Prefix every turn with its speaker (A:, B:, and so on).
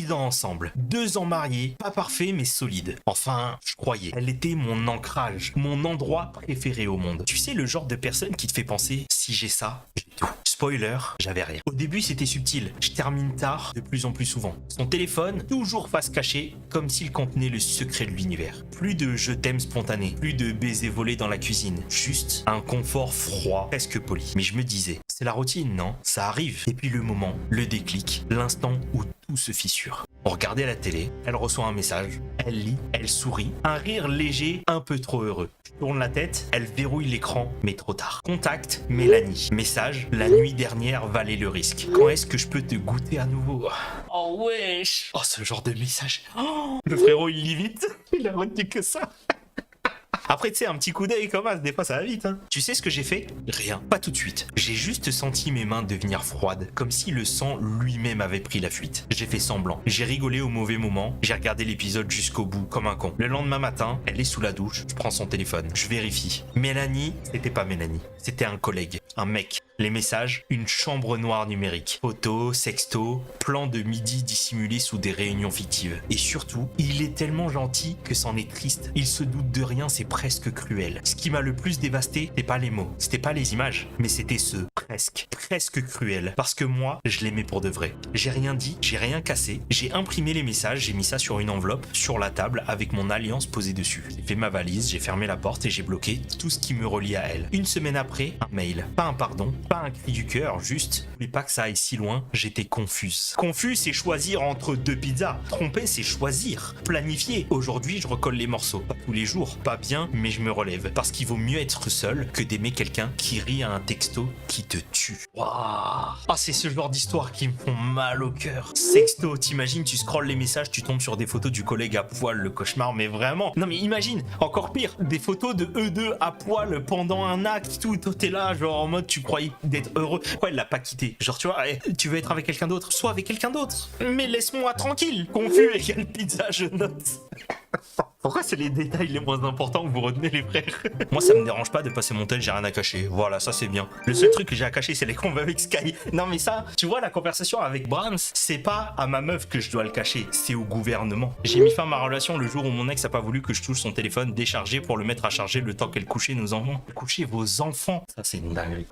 A: 10 ans ensemble, 2 ans mariés, pas parfait mais solide. Enfin, je croyais. Elle était mon ancrage, mon endroit préféré au monde. Tu sais, le genre de personne qui te fait penser, si j'ai ça, j'ai tout. Spoiler, j'avais rien. Au début, c'était subtil. Je termine tard, de plus en plus souvent. Son téléphone, toujours face cachée, comme s'il contenait le secret de l'univers. Plus de je t'aime spontané, plus de baisers volés dans la cuisine. Juste un confort froid, presque poli. Mais je me disais, c'est la routine, non? Ça arrive. Et puis le moment, le déclic, l'instant où tout se fissure. On regardait la télé, elle reçoit un message, elle lit, elle sourit, un rire léger, un peu trop heureux. Je tourne la tête, elle verrouille l'écran, mais trop tard. Contact, Mélanie. Message, la nuit dernière valait le risque. Quand est-ce que je peux te goûter à nouveau? Oh wesh. Oh, ce genre de message. Oh, le frérot, il lit vite. Il a retenu que ça. Après, tu sais, un petit coup d'œil comme ça, des fois ça va vite. Hein. Tu sais ce que j'ai fait? Rien. Pas tout de suite. J'ai juste senti mes mains devenir froides, comme si le sang lui-même avait pris la fuite. J'ai fait semblant. J'ai rigolé au mauvais moment. J'ai regardé l'épisode jusqu'au bout, comme un con. Le lendemain matin, elle est sous la douche. Je prends son téléphone. Je vérifie. Mélanie, c'était pas Mélanie. C'était un collègue. Un mec. Les messages, une chambre noire numérique. Photos, sexto, plan de midi dissimulé sous des réunions fictives. Et surtout, il est tellement gentil que c'en est triste. Il se doute de rien, c'est presque cruel. Ce qui m'a le plus dévasté, c'était pas les mots, c'était pas les images, mais c'était ce presque cruel. Parce que moi, je l'aimais pour de vrai. J'ai rien dit, j'ai rien cassé. J'ai imprimé les messages, j'ai mis ça sur une enveloppe, sur la table, avec mon alliance posée dessus. J'ai fait ma valise, j'ai fermé la porte et j'ai bloqué tout ce qui me reliait à elle. Une semaine après, un mail. Pas un pardon, pas un cri du cœur, juste, mais pas que ça aille si loin, j'étais confuse. Confus, c'est choisir entre 2 pizzas. Tromper, c'est choisir. Planifier. Aujourd'hui, je recolle les morceaux. Pas tous les jours, pas bien, mais je me relève. Parce qu'il vaut mieux être seul que d'aimer quelqu'un qui rit à un texto qui te tue. Waouh. Ah, c'est ce genre d'histoire qui me font mal au cœur. Sexto, t'imagines, tu scrolles les messages, tu tombes sur des photos du collègue à poil, le cauchemar, mais vraiment. Non mais imagine, encore pire, des photos de eux deux à poil pendant un acte, tout, t'es là, genre en mode tu croyais d'être heureux. Pourquoi elle l'a pas quitté? Genre tu vois, tu veux être avec quelqu'un d'autre, sois avec quelqu'un d'autre. Mais laisse-moi tranquille. Confus égale pizza, je note. Pourquoi c'est les détails les moins importants que vous retenez, les frères? Moi, ça me dérange pas de passer mon tel, j'ai rien à cacher. Voilà, ça c'est bien. Le seul truc que j'ai à cacher, c'est les combats avec Sky. Non, mais ça, tu vois, la conversation avec Brahms, c'est pas à ma meuf que je dois le cacher, c'est au gouvernement. J'ai mis fin à ma relation le jour où mon ex a pas voulu que je touche son téléphone déchargé pour le mettre à charger le temps qu'elle couchait nos enfants. Couchez vos enfants. Ça, c'est une dinguerie.